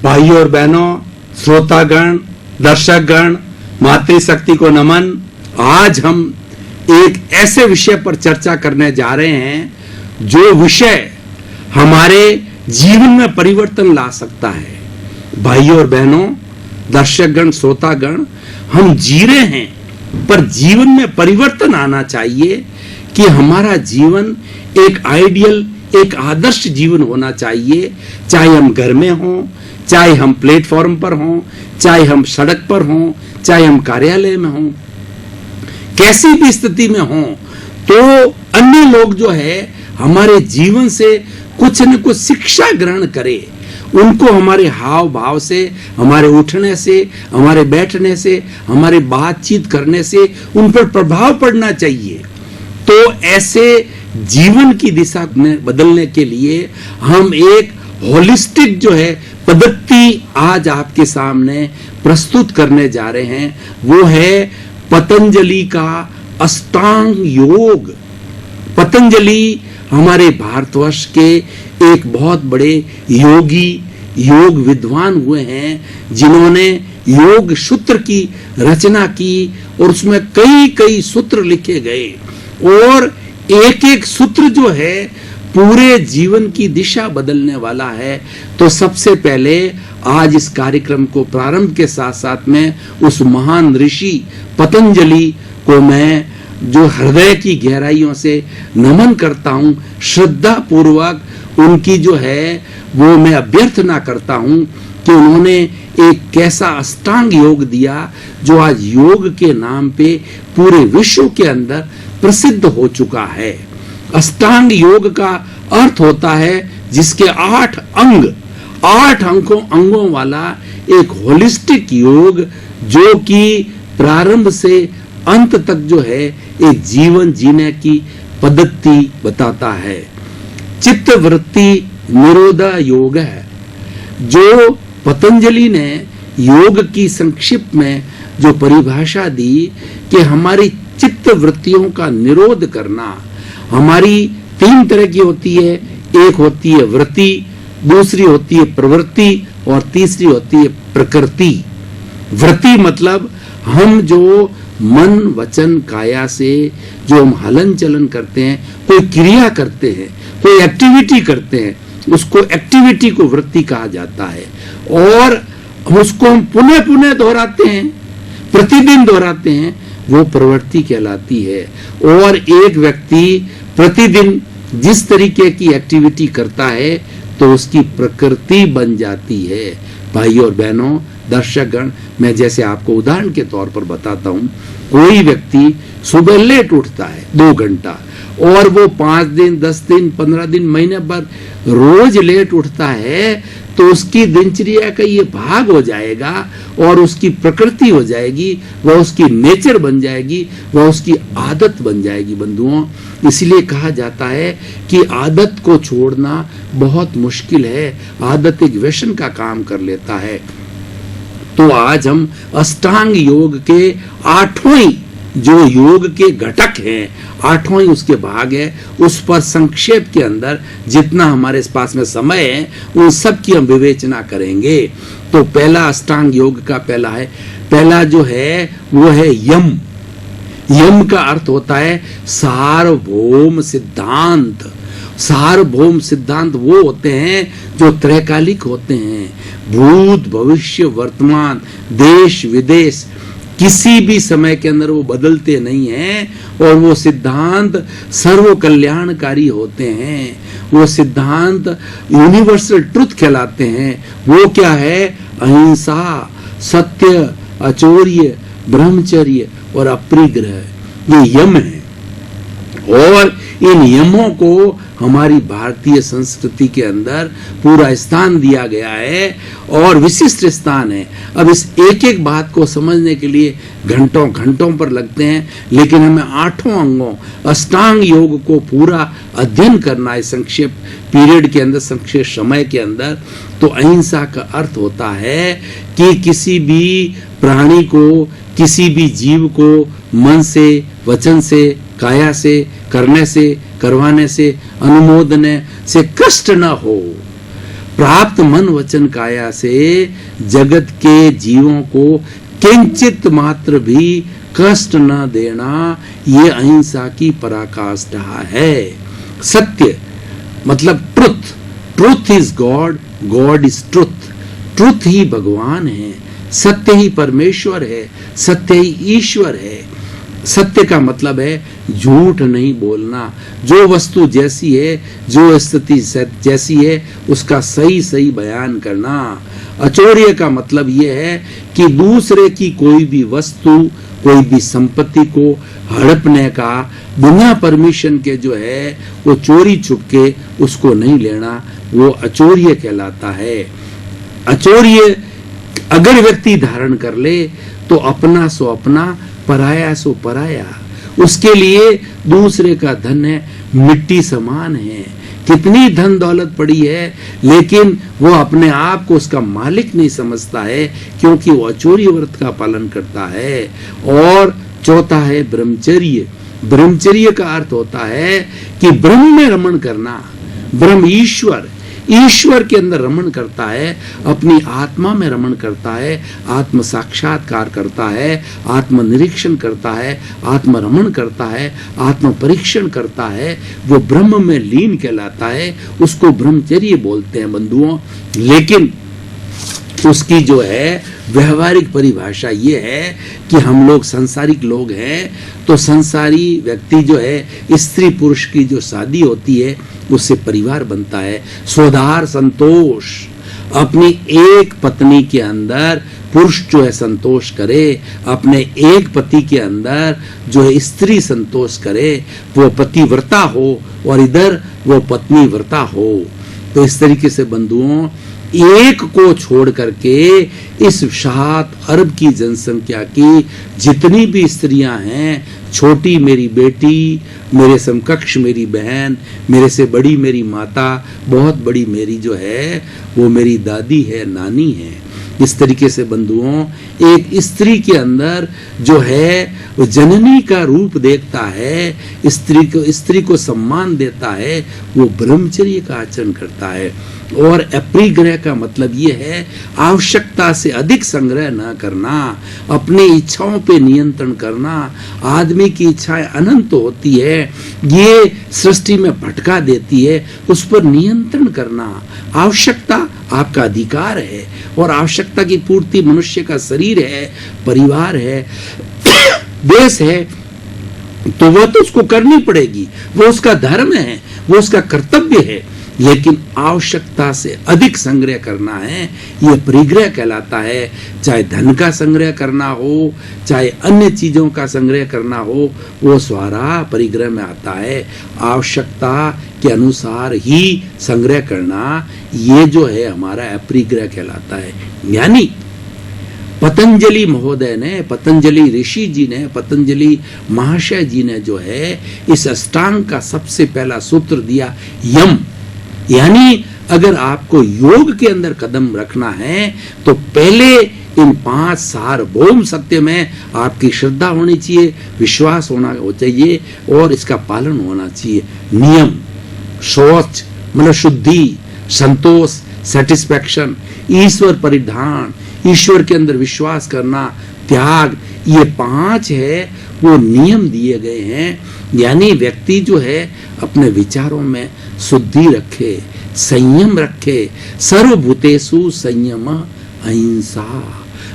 भाइयों और बहनों, श्रोतागण, दर्शकगण, मातृशक्ति को नमन। आज हम एक ऐसे विषय पर चर्चा करने जा रहे हैं जो विषय हमारे जीवन में परिवर्तन ला सकता है। भाइयों और बहनों, दर्शकगण, श्रोतागण, हम जी रहे हैं पर जीवन में परिवर्तन आना चाहिए कि हमारा जीवन एक आइडियल, एक आदर्श जीवन होना चाहिए। चाहे हम घर में हों, चाहे हम प्लेटफॉर्म पर हों, चाहे हम सड़क पर हों, चाहे हम कार्यालय में हों, कैसी भी स्थिति में हों, तो अन्य लोग जो है हमारे जीवन से कुछ न कुछ शिक्षा ग्रहण करें। उनको हमारे हाव भाव से, हमारे उठने से, हमारे बैठने से, हमारे बातचीत करने से उन पर प्रभाव पड़ना चाहिए। तो ऐसे जीवन की दिशा बदलने के लिए हम एक होलिस्टिक जो है पद्धति आज आपके सामने प्रस्तुत करने जा रहे हैं। वो है पतंजलि का अष्टांग योग। पतंजलि हमारे भारतवर्ष के एक बहुत बड़े योगी, योग विद्वान हुए हैं, जिन्होंने योग सूत्र की रचना की और उसमें कई कई सूत्र लिखे गए और एक एक सूत्र जो है पूरे जीवन की दिशा बदलने वाला है। तो सबसे पहले आज इस कार्यक्रम को प्रारंभ के साथ साथ में उस महान ऋषि पतंजलि को मैं जो हृदय की गहराइयों से नमन करता हूँ, श्रद्धा पूर्वक उनकी जो है वो मैं अभ्यर्थना करता हूँ कि उन्होंने एक कैसा अष्टांग योग दिया जो आज योग के नाम पे पूरे विश्व के अंदर प्रसिद्ध हो चुका है। अष्टांग योग का अर्थ होता है जिसके 8 अंगों वाला एक होलिस्टिक योग, जो कि प्रारंभ से अंत तक जो है एक जीवन जीने की पद्धति बताता है। चित्त वृत्ति निरोध योग है जो पतंजलि ने योग की संक्षिप्त में जो परिभाषा दी कि हमारी चित्त वृत्तियों का निरोध करना। हमारी 3 तरह की होती है, एक होती है वृत्ति, दूसरी होती है प्रवृत्ति और तीसरी होती है प्रकृति। वृत्ति मतलब हम जो मन वचन काया से जो हम हलन चलन करते हैं, कोई क्रिया करते हैं, कोई एक्टिविटी करते हैं, उसको एक्टिविटी को वृत्ति कहा जाता है और उसको हम पुनः पुनः दोहराते हैं, प्रतिदिन दोहराते हैं, वो प्रवृत्ति कहलाती है। और एक व्यक्ति प्रतिदिन जिस तरीके की एक्टिविटी करता है तो उसकी प्रकृति बन जाती है। भाइयों और बहनों, दर्शकगण, मैं जैसे आपको उदाहरण के तौर पर बताता हूँ, कोई व्यक्ति सुबह लेट उठता है 2 घंटा और वो 5 दिन, 10 दिन, 15 दिन, महीने भर रोज लेट उठता है, तो उसकी दिनचर्या का ये भाग हो जाएगा और उसकी प्रकृति हो जाएगी, वह उसकी नेचर बन जाएगी, वह उसकी आदत बन जाएगी। बंधुओं, इसलिए कहा जाता है कि आदत को छोड़ना बहुत मुश्किल है। आदत एक व्यसन का काम कर लेता है। तो आज हम अष्टांग योग के 8वें जो योग के घटक हैं, 8वां उसके भाग है, उस पर संक्षेप के अंदर जितना हमारे पास में समय है उन सब की हम विवेचना करेंगे। तो पहला अष्टांग योग का पहला जो है वो है यम। यम का अर्थ होता है सार्वभौम सिद्धांत। सार्वभौम सिद्धांत वो होते हैं जो त्रैकालिक होते हैं, भूत भविष्य वर्तमान, देश विदेश, किसी भी समय के अंदर वो बदलते नहीं हैं और वो सिद्धांत सर्व कल्याणकारी होते हैं। वो सिद्धांत यूनिवर्सल ट्रुथ कहलाते हैं। वो क्या है? अहिंसा, सत्य, अचौर्य, ब्रह्मचर्य और अपरिग्रह, ये यम है। और इन यमों को हमारी भारतीय संस्कृति के अंदर पूरा स्थान दिया गया है और विशिष्ट स्थान है। अब इस एक एक बात को समझने के लिए घंटों घंटों पर लगते हैं, लेकिन हमें 8 अंगों अष्टांग योग को पूरा अध्ययन करना है संक्षेप पीरियड के अंदर, संक्षेप समय के अंदर। तो अहिंसा का अर्थ होता है कि किसी भी प्राणी को, किसी भी जीव को मन से, वचन से, काया से, करने से, करवाने से, अनुमोदने से कष्ट न हो। प्राप्त मन वचन काया से जगत के जीवों को किंचित मात्र भी कष्ट न देना, ये अहिंसा की पराकाष्ठा है। सत्य मतलब truth, truth is God, God is truth, truth ही भगवान है, सत्य ही परमेश्वर है, सत्य ही ईश्वर है। सत्य का मतलब है झूठ नहीं बोलना, जो वस्तु जैसी है, जो स्थिति जैसी है, उसका सही सही बयान करना। अचौर्य का मतलब यह है कि दूसरे की कोई भी वस्तु, कोई भी संपत्ति को हड़पने का बिना परमिशन के जो है वो चोरी छुपके उसको नहीं लेना, वो अचौर्य कहलाता है। अचौर्य अगर व्यक्ति धारण कर ले तो अपना सो अपना, पराया सो पराया। उसके लिए दूसरे का धन है मिट्टी समान है, कितनी धन दौलत पड़ी है, लेकिन वो अपने आप को उसका मालिक नहीं समझता है, क्योंकि वो अचौर्य व्रत का पालन करता है। और चौथा है ब्रह्मचर्य। ब्रह्मचर्य का अर्थ होता है कि ब्रह्म में रमण करना, ब्रह्म ईश्वर, ईश्वर के अंदर रमण करता है, अपनी आत्मा में रमण करता है, आत्म साक्षात्कार करता है, आत्म निरीक्षण करता है, आत्म रमण करता है, आत्म परीक्षण करता है, वो ब्रह्म में लीन कहलाता है। उसको ब्रह्मचर्य बोलते हैं बंधुओं। लेकिन उसकी जो है व्यवहारिक परिभाषा ये है कि हम लोग संसारिक लोग हैं, तो संसारी व्यक्ति जो है, स्त्री पुरुष की जो शादी होती है उससे परिवार बनता है। स्वधार संतोष, अपनी एक पत्नी के अंदर पुरुष जो है संतोष करे, अपने एक पति के अंदर जो है स्त्री संतोष करे, वो पतिव्रता हो और इधर वो पत्नी व्रता हो। तो इस तरीके से बंधुओं, एक को छोड़ करके इस 7 अरब की जनसंख्या की जितनी भी स्त्रियां हैं, छोटी मेरी बेटी, मेरे समकक्ष मेरी बहन, मेरे से बड़ी मेरी माता, बहुत बड़ी मेरी जो है वो मेरी दादी है, नानी है। इस तरीके से बंधुओं, एक स्त्री के अंदर जो है वो जननी का रूप देखता है, स्त्री को सम्मान देता है, वो ब्रह्मचर्य का आचरण करता है। और अपरिग्रह का मतलब ये है आवश्यकता से अधिक संग्रह न करना, अपनी इच्छाओं पे नियंत्रण करना। आदमी की इच्छाएं अनंत होती है, ये सृष्टि में भटका देती है, उस पर नियंत्रण करना। आवश्यकता आपका अधिकार है, और आवश्यकता की पूर्ति मनुष्य का शरीर है, परिवार है, देश है, तो वह तो उसको करनी पड़ेगी, वो उसका धर्म है, वो उसका कर्तव्य है। लेकिन आवश्यकता से अधिक संग्रह करना है, यह परिग्रह कहलाता है। चाहे धन का संग्रह करना हो, चाहे अन्य चीजों का संग्रह करना हो, वो सारा परिग्रह में आता है। आवश्यकता के अनुसार ही संग्रह करना, ये जो है हमारा अपरिग्रह कहलाता है। यानी पतंजलि महोदय ने, पतंजलि ऋषि जी ने, पतंजलि महाशय जी ने जो है इस अष्टांग का सबसे पहला सूत्र दिया, यम। यानी अगर आपको योग के अंदर कदम रखना है तो पहले इन 5 सार्वभौम सत्य में आपकी श्रद्धा होनी चाहिए, विश्वास होना चाहिए, और इसका पालन होना चाहिए। नियम, शौच मतलब शुद्धि, संतोष सेटिस्फैक्शन, ईश्वर परिधान, ईश्वर के अंदर विश्वास करना, त्याग, ये 5 है वो नियम दिए गए हैं। यानी व्यक्ति जो है अपने विचारों में शुद्धि रखे, संयम रखे। सर्वभूतेषु संयम अहिंसा।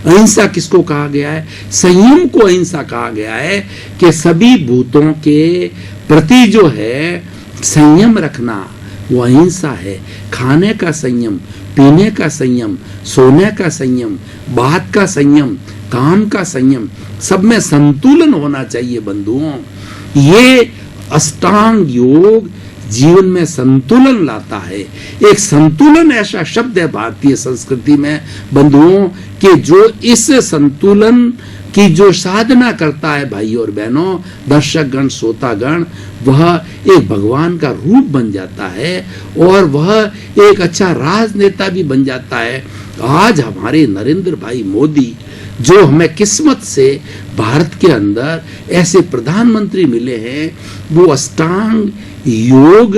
अहिंसा किसको कहा गया है? संयम को अहिंसा कहा गया है कि सभी भूतों के प्रति जो है संयम रखना, वो अहिंसा है। खाने का संयम, पीने का संयम, सोने का संयम, बात का संयम, काम का संयम, सब में संतुलन होना चाहिए बंधुओं। ये अष्टांग योग जीवन में संतुलन लाता है। एक संतुलन ऐसा शब्द है भारतीय संस्कृति में बंधुओं कि जो इस संतुलन की जो साधना करता है भाइयों और बहनों, दर्शक गण, श्रोतागण, वह एक भगवान का रूप बन जाता है और वह एक अच्छा राजनेता भी बन जाता है। आज हमारे नरेंद्र भाई मोदी, जो हमें किस्मत से भारत के अंदर ऐसे प्रधानमंत्री मिले हैं, वो अष्टांग योग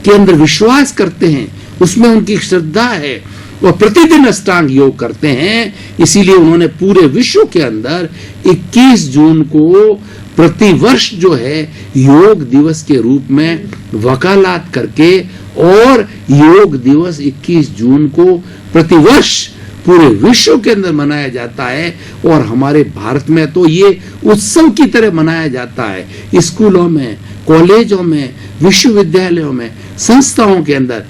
के अंदर विश्वास करते हैं, उसमें उनकी श्रद्धा है, वो प्रतिदिन अष्टांग योग करते हैं। इसीलिए उन्होंने पूरे विश्व के अंदर 21 जून को प्रतिवर्ष जो है योग दिवस के रूप में वकालत करके, और योग दिवस 21 जून को प्रतिवर्ष पूरे विश्व के अंदर मनाया जाता है। और हमारे भारत में तो ये उत्सव की तरह मनाया जाता है। स्कूलों में, कॉलेजों में, विश्वविद्यालयों में, संस्थाओं के अंदर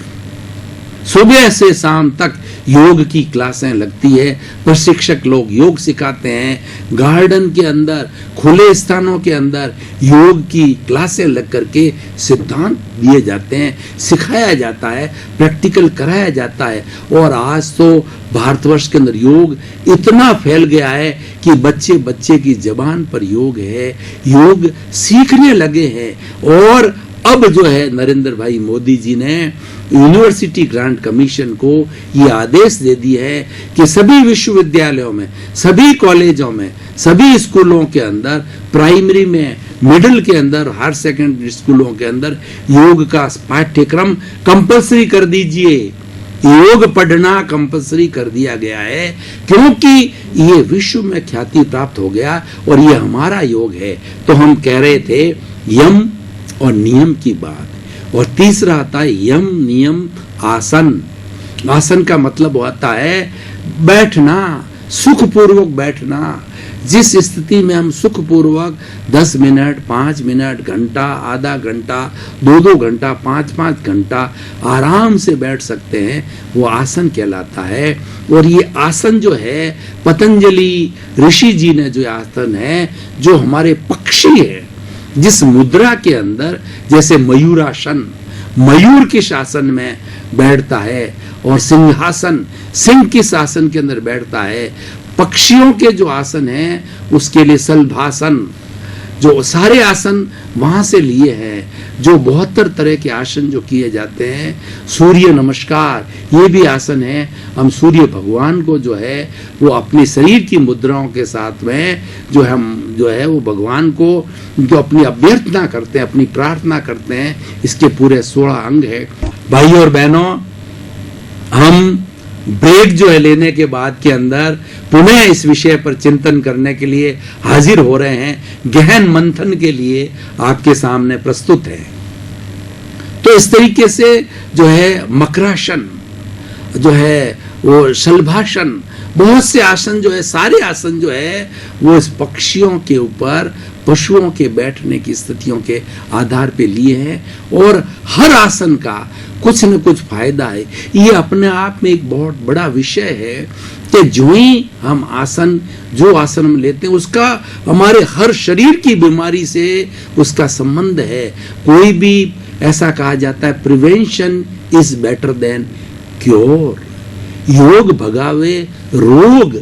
सुबह से शाम तक योग की क्लासें लगती है। प्रशिक्षक लोग योग सिखाते हैं। गार्डन के अंदर, खुले स्थानों के अंदर योग की क्लासें लग करके सिद्धांत दिए जाते हैं, सिखाया जाता है, प्रैक्टिकल कराया जाता है। और आज तो भारतवर्ष के अंदर योग इतना फैल गया है कि बच्चे बच्चे की जबान पर योग है, योग सीखने लगे हैं। और अब जो है नरेंद्र भाई मोदी जी ने यूनिवर्सिटी ग्रांट कमीशन को ये आदेश दे दिया है कि सभी विश्वविद्यालयों में, सभी कॉलेजों में, सभी स्कूलों के अंदर, प्राइमरी में, मिडिल के अंदर, हायर सेकेंडरी स्कूलों के अंदर योग का पाठ्यक्रम कंपलसरी कर दीजिए। योग पढ़ना कंपलसरी कर दिया गया है, क्योंकि ये विश्व में ख्याति प्राप्त हो गया और ये हमारा योग है। तो हम कह रहे थे यम और नियम की बात। और तीसरा आता है यम नियम आसन। आसन का मतलब होता है बैठना, सुखपूर्वक बैठना। जिस स्थिति में हम सुखपूर्वक 10 मिनट, 5 मिनट, घंटा, आधा घंटा, 2 घंटा, 5 घंटा आराम से बैठ सकते हैं, वो आसन कहलाता है। और ये आसन जो है पतंजलि ऋषि जी ने जो आसन है, जो हमारे पक्षी है, जिस मुद्रा के अंदर, जैसे मयूरासन, मयूर के शासन में बैठता है, और सिंहासन, सिंह के शासन के अंदर बैठता है। पक्षियों के जो आसन है उसके लिए सलभासन, जो सारे आसन वहां से लिए हैं, जो 72 तरह के आसन जो किए जाते हैं। सूर्य नमस्कार, ये भी आसन है। हम सूर्य भगवान को जो है वो अपने शरीर की मुद्राओं के साथ में जो है वो भगवान को जो अपनी अभ्यर्थना करते हैं, अपनी प्रार्थना करते हैं। इसके पूरे 16 अंग है। भाई और बहनों, हम ब्रेक जो है लेने के बाद के अंदर पुनः इस विषय पर चिंतन करने के लिए हाजिर हो रहे हैं, गहन मंथन के लिए आपके सामने प्रस्तुत है। तो इस तरीके से जो है मकरासन, जो है वो शलभासन, बहुत से आसन जो है, सारे आसन जो है वो इस पक्षियों के ऊपर, पशुओं के बैठने की स्थितियों के आधार पे लिए हैं। और हर आसन का कुछ न कुछ फायदा है। ये अपने आप में एक बहुत बड़ा विषय है कि जो ही हम आसन, जो आसन हम लेते हैं, उसका हमारे हर शरीर की बीमारी से उसका संबंध है। कोई भी ऐसा कहा जाता है prevention is better than cure. योग भगावे रोग।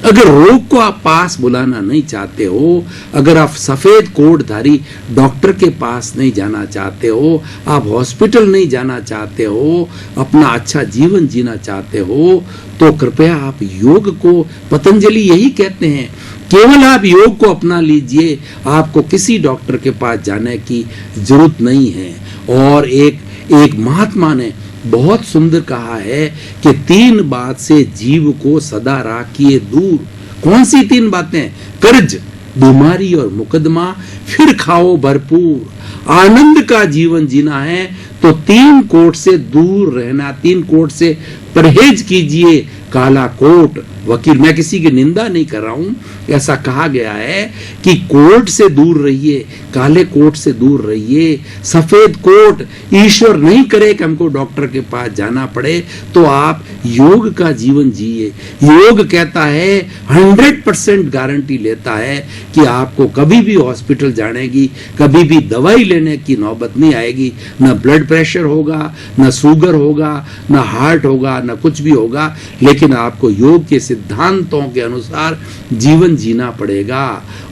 अगर रोग को आप पास बुलाना नहीं चाहते हो, अगर आप सफेद कोटधारी डॉक्टर के पास नहीं जाना चाहते हो, आप हॉस्पिटल नहीं जाना चाहते हो, अपना अच्छा जीवन जीना चाहते हो, तो कृपया आप योग को, पतंजलि यही कहते हैं, केवल आप योग को अपना लीजिए, आपको किसी डॉक्टर के पास जाने की जरूरत नहीं है। और एक महात्मा ने बहुत सुंदर कहा है कि 3 बात से जीव को सदा राखिए दूर। कौन सी 3 बातें? कर्ज, बीमारी और मुकदमा, फिर खाओ भरपूर। आनंद का जीवन जीना है तो 3 कोट से दूर रहना, 3 कोट से परहेज कीजिए। काला कोट, वकील, मैं किसी की निंदा नहीं कर रहा हूं, ऐसा कहा गया है कि कोट से दूर रहिए, काले कोट से दूर रहिए। सफेद कोट, ईश्वर नहीं करे कि हमको डॉक्टर के पास जाना पड़े, तो आप योग का जीवन जिए। योग कहता है, 100% गारंटी लेता है कि आपको कभी भी हॉस्पिटल जाने की, कभी भी दवाई लेने की नौबत नहीं आएगी। न ब्लड प्रेशर होगा, न शुगर होगा, न हार्ट होगा, न कुछ भी होगा, लेकिन आपको योग के सिद्धांतों के अनुसार जीवन जीना पड़ेगा।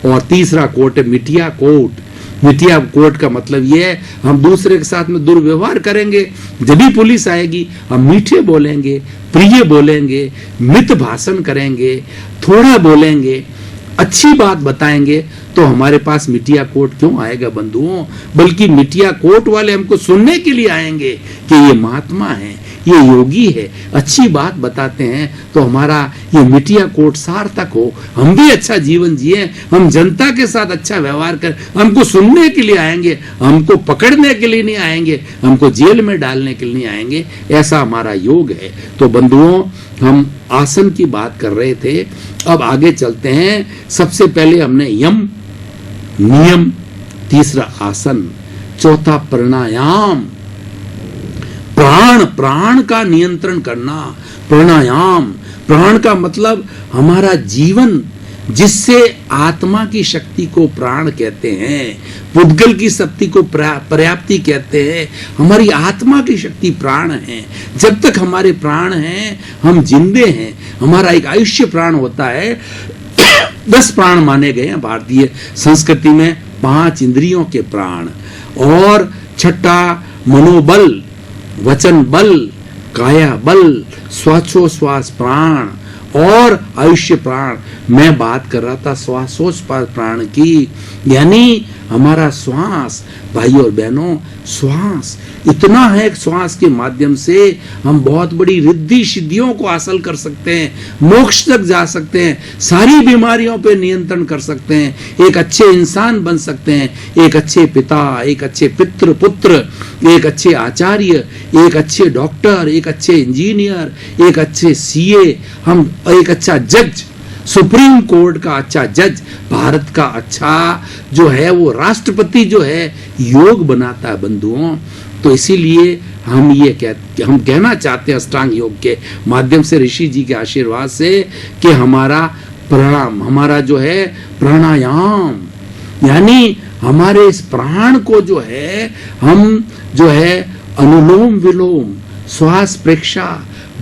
और तीसरा कोट है मिठिया कोट। मिठिया कोट का मतलब यह है, हम दूसरे के साथ में दुर्व्यवहार करेंगे, जब भी पुलिस आएगी हम मीठे बोलेंगे, प्रिय बोलेंगे, मित भाषण करेंगे, थोड़ा बोलेंगे, अच्छी बात बताएंगे, तो हमारे पास मिठिया कोट क्यों आएगा बंधुओं? बल्कि मिठिया कोट वाले हमको सुनने के लिए आएंगे कि ये महात्मा हैं, ये योगी है, अच्छी बात बताते हैं तो हमारा ये मिटिया कोट सार्थक हो, हम भी अच्छा जीवन जिए, हम जनता के साथ अच्छा व्यवहार कर, हमको सुनने के लिए आएंगे, हमको पकड़ने के लिए नहीं आएंगे, हमको जेल में डालने के लिए नहीं आएंगे, ऐसा हमारा योग है। तो बंधुओं, हम आसन की बात कर रहे थे, अब आगे चलते हैं। सबसे पहले हमने यम नियम, तीसरा आसन, चौथा प्राणायाम, प्राण का नियंत्रण करना, प्राणायाम। प्राण का मतलब हमारा जीवन, जिससे आत्मा की शक्ति को प्राण कहते हैं, पुद्गल की शक्ति को पर्याप्ति कहते हैं, हमारी आत्मा की शक्ति प्राण है। जब तक हमारे प्राण हैं हम जिंदे हैं। हमारा एक आयुष्य प्राण होता है, 10 प्राण माने गए हैं भारतीय संस्कृति में, 5 इंद्रियों के प्राण, और छठा मनोबल, वचन बल, काया बल, श्वासोश्वास प्राण और आयुष्य प्राण। मैं बात कर रहा था श्वासोश्वास प्राण की, यानी हमारा श्वास, भाई और बहनों, श्वास इतना है, श्वास के माध्यम से हम बहुत बड़ी रिद्धि सिद्धियों को हासिल कर सकते हैं, मोक्ष तक जा सकते हैं, सारी बीमारियों पे नियंत्रण कर सकते हैं, एक अच्छे इंसान बन सकते हैं, एक अच्छे पिता, एक अच्छे पितृ पुत्र, एक अच्छे आचार्य, एक अच्छे डॉक्टर, एक अच्छे इंजीनियर, एक अच्छे सीए, हम एक अच्छा जज, सुप्रीम कोर्ट का अच्छा जज, भारत का अच्छा जो है वो राष्ट्रपति जो है, योग बनाता है बंधुओं। तो इसीलिए हम कहना चाहते हैं अष्टांग योग के माध्यम से, ऋषि जी के आशीर्वाद से, कि हमारा जो है प्राणायाम, यानी हमारे इस प्राण को जो है हम जो है अनुलोम विलोम, श्वास प्रेक्षा,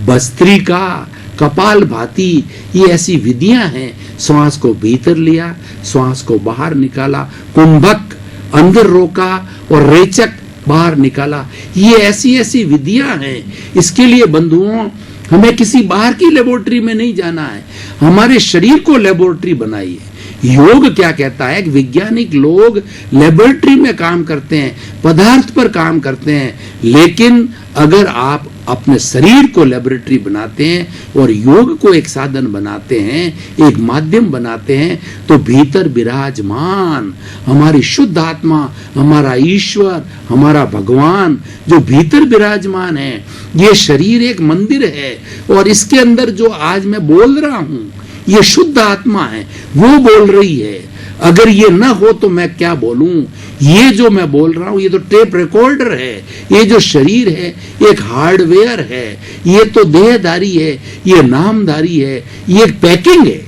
भस्त्रिका, कपाल भाती, ये ऐसी विधियां हैं। श्वास को भीतर लिया, श्वास को बाहर निकाला, कुंभक अंदर रोका और रेचक बाहर निकाला, ये ऐसी ऐसी विधियां हैं। इसके लिए बंधुओं हमें किसी बाहर की लेबोरेटरी में नहीं जाना है, हमारे शरीर को लेबोरेटरी बनाइए। योग क्या कहता है कि वैज्ञानिक लोग लेबोरेटरी में काम करते हैं, पदार्थ पर काम करते हैं, लेकिन अगर आप अपने शरीर को लेबोरेटरी बनाते हैं और योग को एक साधन बनाते हैं, एक माध्यम बनाते हैं, तो भीतर विराजमान हमारी शुद्ध आत्मा, हमारा ईश्वर, हमारा भगवान जो भीतर विराजमान है, ये शरीर एक मंदिर है और इसके अंदर जो आज मैं बोल रहा हूं, ये शुद्ध आत्मा है, वो बोल रही है। अगर ये ना हो तो मैं क्या बोलूं? ये जो मैं बोल रहा हूं ये तो टेप रिकॉर्डर है, ये जो शरीर है एक हार्डवेयर है, ये तो देहधारी है, ये नामधारी है, ये एक पैकिंग है।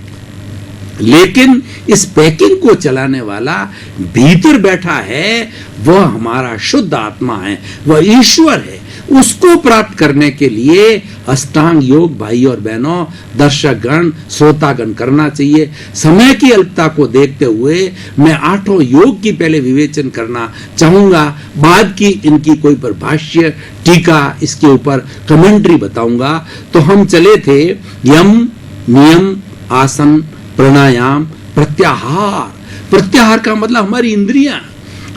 लेकिन इस पैकिंग को चलाने वाला भीतर बैठा है, वह हमारा शुद्ध आत्मा है, वह ईश्वर है। उसको प्राप्त करने के लिए अष्टांग योग भाई और बहनों, दर्शकगण, श्रोतागण करना चाहिए। समय की अल्पता को देखते हुए मैं 8 योग की पहले विवेचन करना चाहूंगा, बाद की इनकी कोई भाष्य टीका इसके ऊपर कमेंट्री बताऊंगा। तो हम चले थे यम नियम, आसन, प्राणायाम, प्रत्याहार। प्रत्याहार का मतलब हमारी इंद्रियां,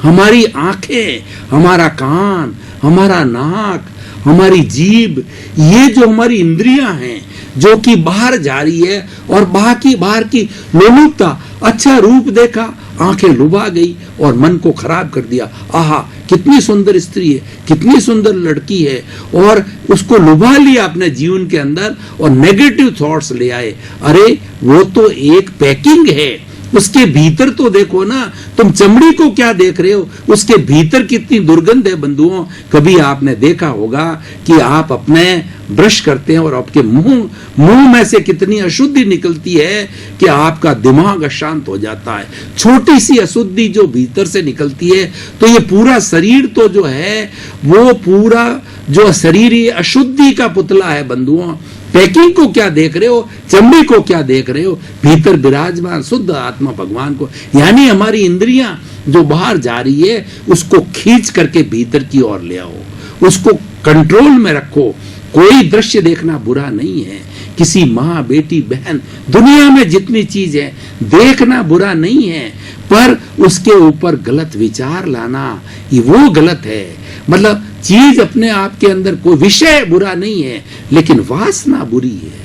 हमारी आंखें, हमारा कान, हमारा नाक, हमारी जीभ, ये जो हमारी इंद्रियां हैं जो कि बाहर जा रही है, और बाहर की लोलुपता, अच्छा रूप देखा, आंखें लुभा गई और मन को खराब कर दिया, आहा कितनी सुंदर स्त्री है, कितनी सुंदर लड़की है, और उसको लुभा लिया अपने जीवन के अंदर और नेगेटिव थॉट्स ले आए। अरे वो तो एक पैकिंग है, उसके भीतर तो देखो ना, तुम चमड़ी को क्या देख रहे हो, उसके भीतर कितनी दुर्गंध है बंधुओं। कभी आपने देखा होगा कि आप अपने ब्रश करते हैं और आपके मुंह में से कितनी अशुद्धि निकलती है कि आपका दिमाग अशांत हो जाता है। छोटी सी अशुद्धि जो भीतर से निकलती है, तो ये पूरा शरीर तो जो है वो पूरा जो शरीर ये अशुद्धि का पुतला है बंधुओं। पैकिंग को क्या देख रहे हो, चमड़ी को क्या देख रहे हो, भीतर विराजमान शुद्ध आत्मा भगवान को, यानी हमारी इंद्रियां जो बाहर जा रही है उसको खींच करके भीतर की ओर ले आओ, उसको कंट्रोल में रखो। कोई दृश्य देखना बुरा नहीं है, किसी माँ, बेटी, बहन, दुनिया में जितनी चीज है देखना बुरा नहीं है, पर उसके ऊपर गलत विचार लाना ये वो गलत है। मतलब चीज अपने आप के अंदर कोई विषय बुरा नहीं है, लेकिन वासना बुरी है।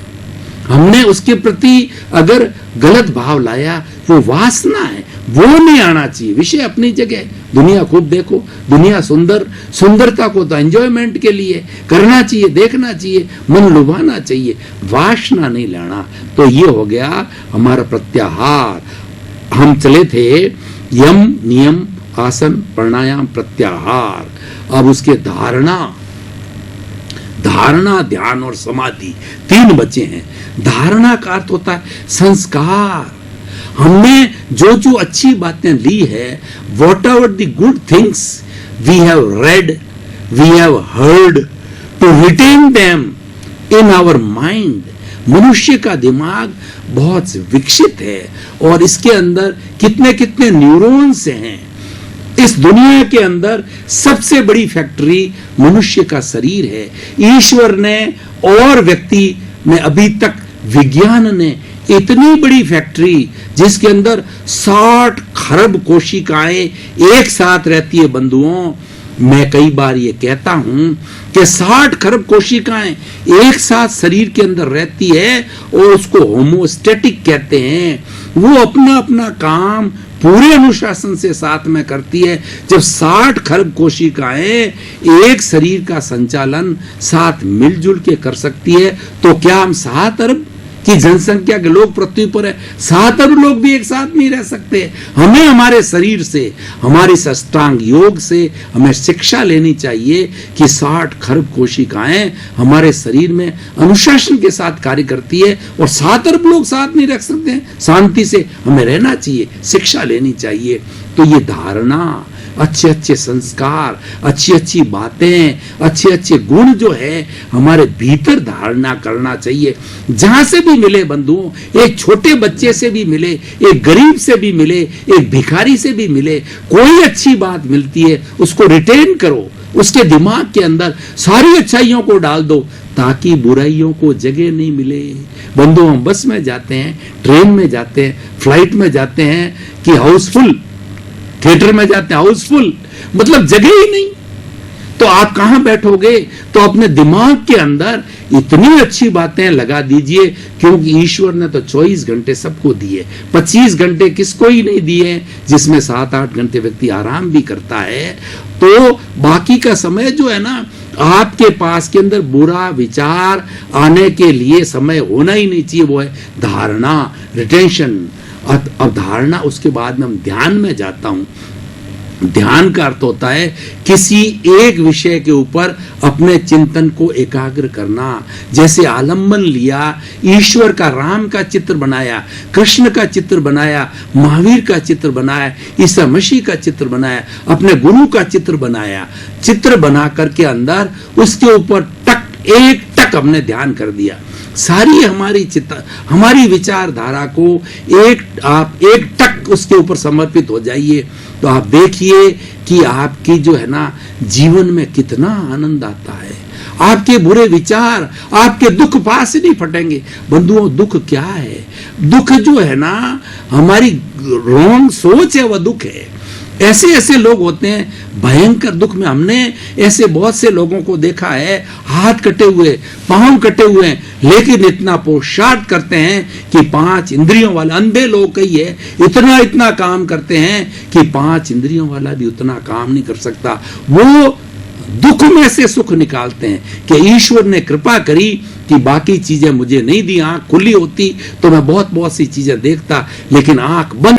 हमने उसके प्रति अगर गलत भाव लाया, वो वासना है, वो नहीं आना चाहिए। विषय अपनी जगह, दुनिया खूब देखो, दुनिया सुंदरता को तो एंजॉयमेंट के लिए करना चाहिए, देखना चाहिए, मन लुभाना चाहिए, वासना नहीं लाना। तो ये हो गया हमारा प्रत्याहार। हम चले थे यम नियम आसन प्राणायाम प्रत्याहार। अब उसके धारणा, ध्यान और समाधि, 3 बचे हैं। धारणा का अर्थ होता है संस्कार। हमने जो जो अच्छी बातें ली है, whatever the good things we have read, we have heard, to retain them in our mind. मनुष्य का दिमाग बहुत विकसित है और इसके अंदर कितने कितने न्यूरॉन्स हैं। इस दुनिया के अंदर सबसे बड़ी फैक्ट्री मनुष्य का शरीर है। ईश्वर ने और व्यक्ति ने अभी तक, विज्ञान ने इतनी बड़ी फैक्ट्री जिसके अंदर 60 खरब कोशिकाएं एक साथ रहती है। बंधुओं, मैं कई बार ये कहता हूं कि 60 खरब कोशिकाएं एक साथ शरीर के अंदर रहती है और उसको होमोस्टैटिक कहते हैं। वो अपना अपना काम पूरे अनुशासन से साथ में करती है। जब 60 खरब कोशिकाएं एक शरीर का संचालन साथ मिलजुल के कर सकती है, तो क्या हम 7 अरब की जनसंख्या के लोग पृथ्वी पर है, 7 अरब लोग भी एक साथ नहीं रह सकते। हमें हमारे शरीर से, हमारे अष्टांग योग से हमें शिक्षा लेनी चाहिए कि 60 खरब कोशिकाएं हमारे शरीर में अनुशासन के साथ कार्य करती है और 7 अरब लोग साथ नहीं रख सकते हैं। शांति से हमें रहना चाहिए, शिक्षा लेनी चाहिए। तो ये धारणा, अच्छे अच्छे संस्कार, अच्छी अच्छी बातें, अच्छे अच्छे गुण जो है हमारे भीतर धारणा करना चाहिए। जहां से भी मिले बंधुओं, एक छोटे बच्चे से भी मिले, एक गरीब से भी मिले, एक भिखारी से भी मिले, कोई अच्छी बात मिलती है उसको रिटेन करो, उसके दिमाग के अंदर सारी अच्छाइयों को डाल दो ताकि बुराइयों को जगह नहीं मिले। बंधुओं, हम बस में जाते हैं, ट्रेन में जाते हैं, फ्लाइट में जाते हैं कि हाउसफुल, थिएटर में जाते हैं हाउसफुल, मतलब जगह ही नहीं। तो आप कहां बैठोगे? तो अपने दिमाग के अंदर इतनी अच्छी बातें लगा दीजिए, क्योंकि ईश्वर ने तो 24 घंटे सबको दिए, 25 घंटे किसको ही नहीं दिए, जिसमें 7-8 घंटे व्यक्ति आराम भी करता है। तो बाकी का समय जो है ना, आपके पास के अंदर बुरा विचार आने के लिए समय होना ही नहीं चाहिए। वो है धारणा, रिटेंशन। अब धारणा, उसके बाद में हम ध्यान में जाता हूं। ध्यान का अर्थ होता है किसी एक विषय के ऊपर अपने चिंतन को एकाग्र करना। जैसे आलम्बन लिया, ईश्वर का, राम का चित्र बनाया, कृष्ण का चित्र बनाया, महावीर का चित्र बनाया, ईसा मसीह का चित्र बनाया, अपने गुरु का चित्र बनाया। चित्र बना करके अंदर उसके ऊपर एक टक हमने ध्यान कर दिया। सारी हमारी विचारधारा को आप एक टक उसके ऊपर समर्पित हो जाइए, तो आप देखिए कि आपकी जो है ना जीवन में कितना आनंद आता है। आपके बुरे विचार, आपके दुख पास नहीं फटेंगे। बंधुओं, दुख क्या है? दुख जो है ना, हमारी रॉन्ग सोच है, वह दुख है। ऐसे ऐसे लोग होते हैं भयंकर दुख में। हमने ऐसे बहुत से लोगों को देखा है, हाथ कटे हुए, पांव कटे हुए हैं, लेकिन इतना पुरुषार्थ करते हैं कि 5 इंद्रियों वाला, अंधे लोग कही है, इतना काम करते हैं कि 5 इंद्रियों वाला भी उतना काम नहीं कर सकता। वो दुख में से सुख निकालते हैं कि ईश्वर ने कृपा करी कि बाकी चीजें मुझे नहीं दी। आंख खुली होती तो मैं बहुत सी चीजें देखता, लेकिन आंख बंद